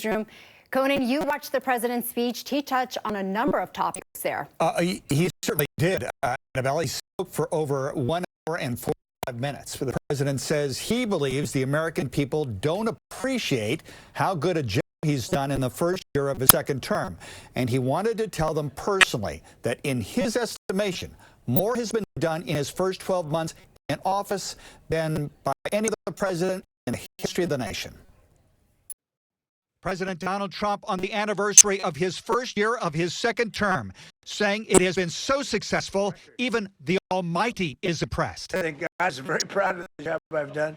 newsroom. Conan, you watched the president's speech. He touched on a number of topics there. He certainly did. Annabelle, he spoke for over 1 hour and 45 minutes. The president says he believes the American people don't appreciate how good a job he's done in the first year of his second term. And he wanted to tell them personally that in his estimation, more has been done in his first 12 months in office than by any other president in the history of the nation. President Donald Trump on the anniversary of his first year of his second term, saying it has been so successful, even the Almighty is impressed. I think God's very proud of the job I've done.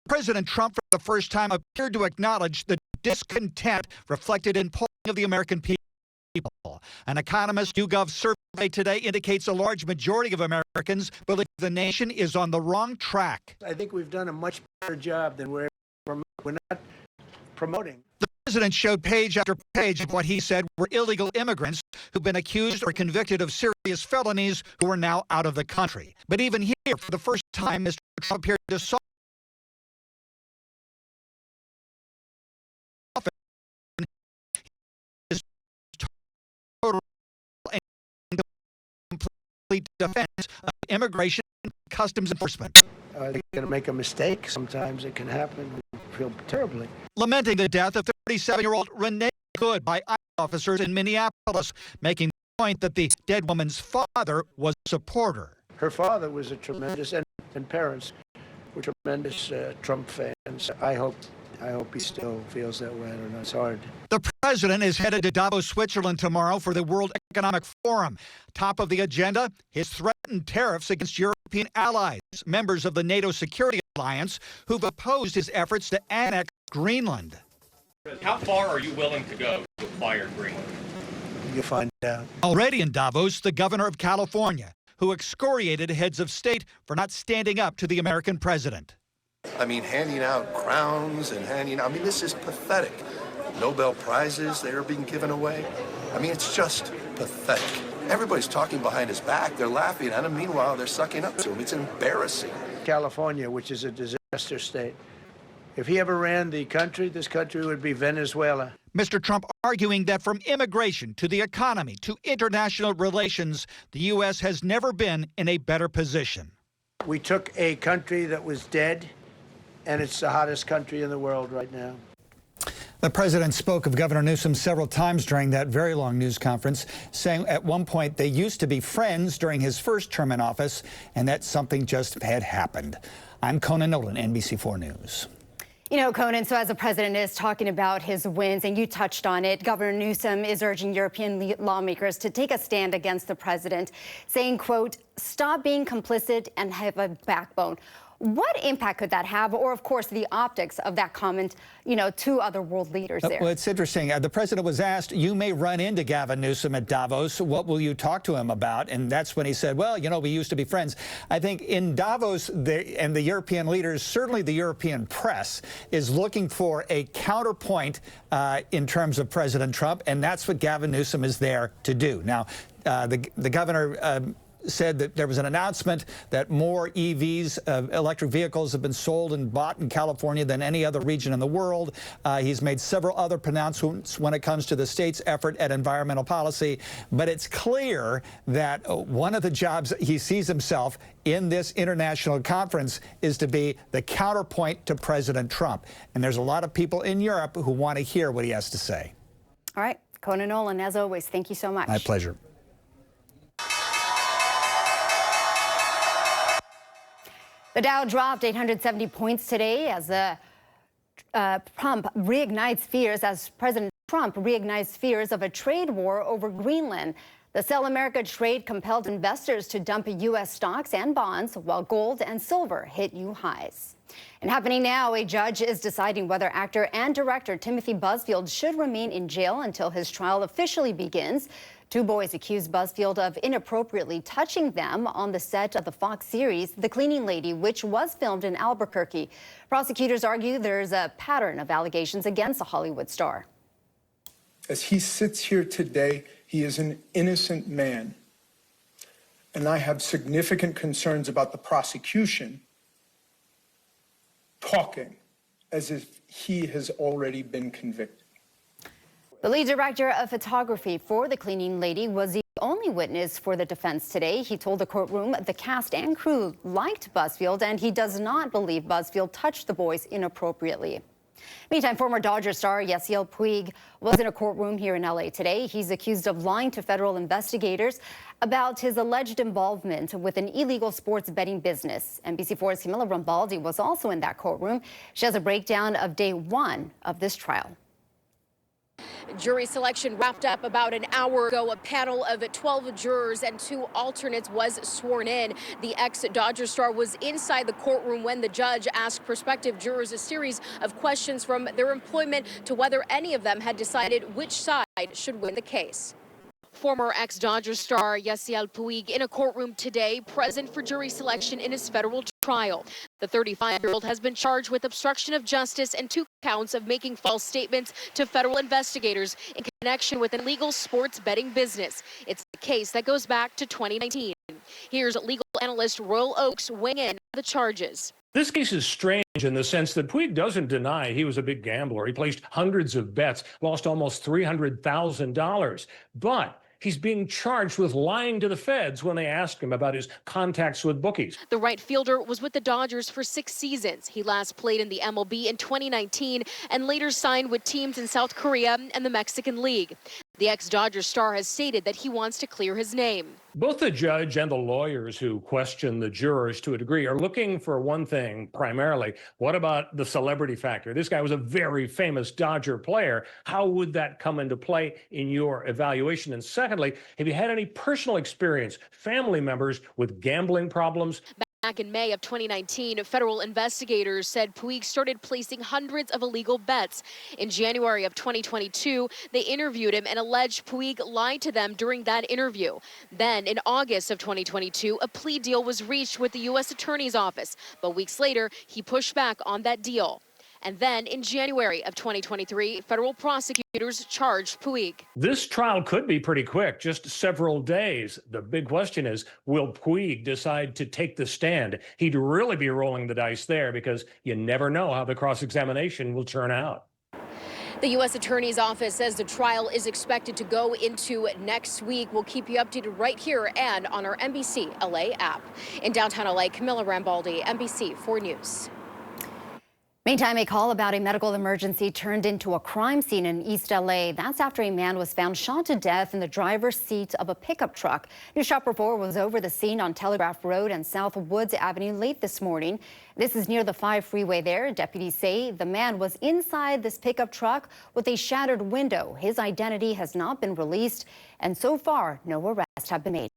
President Trump, for the first time, appeared to acknowledge the discontent reflected in polling of the American people. An Economist YouGov survey today indicates a large majority of Americans believe the nation is on the wrong track. I think we've done a much better job than we're not promoting. The president showed page after page of what he said were illegal immigrants who've been accused or convicted of serious felonies who are now out of the country. But even here, for the first time, Mr. Trump appeared to soften his total and complete defense of immigration and customs enforcement. They're going to make a mistake. Sometimes it can happen. We feel terribly. Lamenting the death of 37-year-old Renee Good by ICE officers in Minneapolis, making the point that the dead woman's father was a supporter. Her father was a tremendous, and parents were tremendous Trump fans. I hope he still feels that way. I don't know. It's hard. The president is headed to Davos, Switzerland tomorrow for the World Economic Forum. Top of the agenda, his threatened tariffs against European allies, members of the NATO Security Alliance, who've opposed his efforts to annex Greenland. How far are you willing to go to acquire Greenland? You'll find out. Already in Davos, the governor of California, who excoriated heads of state for not standing up to the American president. I mean, handing out crowns and this is pathetic. Nobel Prizes, they are being given away. I mean, it's just pathetic. Everybody's talking behind his back. They're laughing at him. Meanwhile, they're sucking up to him. It's embarrassing. California, which is a disaster state. If he ever ran the country, this country would be Venezuela. Mr. Trump arguing that from immigration to the economy to international relations, the U.S. has never been in a better position. We took a country that was dead, and it's the hottest country in the world right now. The president spoke of Governor Newsom several times during that very long news conference, saying at one point they used to be friends during his first term in office, and that something just had happened. I'm Conan Nolan, NBC4 News. You know, Conan, so as the president is talking about his wins, and you touched on it, Governor Newsom is urging European lawmakers to take a stand against the president, saying, quote, stop being complicit and have a backbone. What impact could that have, or, of course, the optics of that comment, you know, to other world leaders there? Well, it's interesting. The president was asked, you may run into Gavin Newsom at Davos. What will you talk to him about? And that's when he said, well, you know, we used to be friends. I think in Davos, and the European leaders, certainly the European press, is looking for a counterpoint in terms of President Trump, and that's what Gavin Newsom is there to do. Now, the governor said that there was an announcement that more EVs, electric vehicles, have been sold and bought in California than any other region in the world. He's made several other pronouncements when it comes to the state's effort at environmental policy. But it's clear that one of the jobs he sees himself in this international conference is to be the counterpoint to President Trump. And there's a lot of people in Europe who want to hear what he has to say. All right. Conan Nolan, as always, thank you so much. My pleasure. The Dow dropped 870 points today as President Trump reignites fears of a trade war over Greenland. The Sell America trade compelled investors to dump U.S. stocks and bonds, while gold and silver hit new highs. And happening now, a judge is deciding whether actor and director Timothy Busfield should remain in jail until his trial officially begins. Two boys accused Busfield of inappropriately touching them on the set of the Fox series The Cleaning Lady, which was filmed in Albuquerque. Prosecutors argue there's a pattern of allegations against the Hollywood star. As he sits here today, he is an innocent man. And I have significant concerns about the prosecution talking as if he has already been convicted. The lead director of photography for The Cleaning Lady was the only witness for the defense today. He told the courtroom the cast and crew liked Busfield, and he does not believe Busfield touched the boys inappropriately. Meantime, former Dodger star Yasiel Puig was in a courtroom here in LA today. He's accused of lying to federal investigators about his alleged involvement with an illegal sports betting business. NBC4's Camila Rambaldi was also in that courtroom. She has a breakdown of day one of this trial. Jury selection wrapped up about an hour ago. A panel of 12 jurors and 2 alternates was sworn in. The ex-Dodger star was inside the courtroom when the judge asked prospective jurors a series of questions from their employment to whether any of them had decided which side should win the case. Former ex-Dodger star Yasiel Puig in a courtroom today, present for jury selection in his federal trial. The 35-year-old has been charged with obstruction of justice and 2 counts of making false statements to federal investigators in connection with an illegal sports betting business. It's a case that goes back to 2019. Here's legal analyst Royal Oaks weighing in on the charges. This case is strange in the sense that Puig doesn't deny he was a big gambler. He placed hundreds of bets, lost almost $300,000. But he's being charged with lying to the feds when they asked him about his contacts with bookies. The right fielder was with the Dodgers for 6 seasons. He last played in the MLB in 2019 and later signed with teams in South Korea and the Mexican League. The ex-Dodger star has stated that he wants to clear his name. Both the judge and the lawyers who question the jurors to a degree are looking for one thing primarily. What about the celebrity factor? This guy was a very famous Dodger player. How would that come into play in your evaluation? And secondly, have you had any personal experience, family members with gambling problems? Back in May of 2019, federal investigators said Puig started placing hundreds of illegal bets. In January of 2022, they interviewed him and alleged Puig lied to them during that interview. Then, in August of 2022, a plea deal was reached with the U.S. Attorney's Office. But weeks later, he pushed back on that deal. And then, in January of 2023, federal prosecutors charged Puig. This trial could be pretty quick, just several days. The big question is, will Puig decide to take the stand? He'd really be rolling the dice there because you never know how the cross-examination will turn out. The U.S. Attorney's Office says the trial is expected to go into next week. We'll keep you updated right here and on our NBC LA app. In downtown LA, Camila Rambaldi, NBC4 News. Meantime, a call about a medical emergency turned into a crime scene in East LA. That's after a man was found shot to death in the driver's seat of a pickup truck. News Shopper 4 was over the scene on Telegraph Road and South Woods Avenue late this morning. This is near the 5 freeway there. Deputies say the man was inside this pickup truck with a shattered window. His identity has not been released, and so far, no arrests have been made.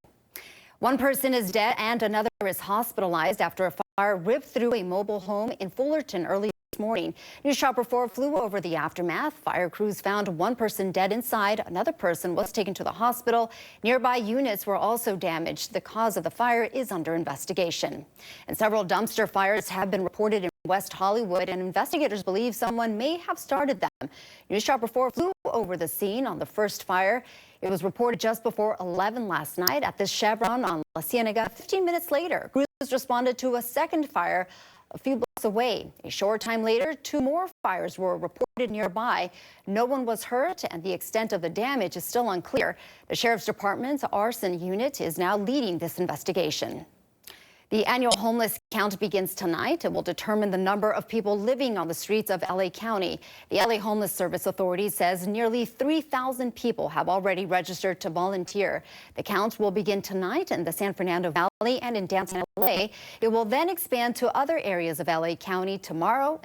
One person is dead and another is hospitalized after a fire ripped through a mobile home in Fullerton early this morning. News Shopper 4 flew over the aftermath. Fire crews found one person dead inside. Another person was taken to the hospital. Nearby units were also damaged. The cause of the fire is under investigation. And several dumpster fires have been reported in West Hollywood, and investigators believe someone may have started them. News Shopper 4 flew over the scene on the first fire. It was reported just before 11 last night at this Chevron on La Cienega. 15 minutes later, crews responded to a second fire a few blocks away. A short time later, 2 more fires were reported nearby. No one was hurt, and the extent of the damage is still unclear. The Sheriff's Department's arson unit is now leading this investigation. The annual homeless count begins tonight. It will determine the number of people living on the streets of LA County. The LA Homeless Service Authority says nearly 3,000 people have already registered to volunteer. The count will begin tonight in the San Fernando Valley and in downtown LA. It will then expand to other areas of LA County tomorrow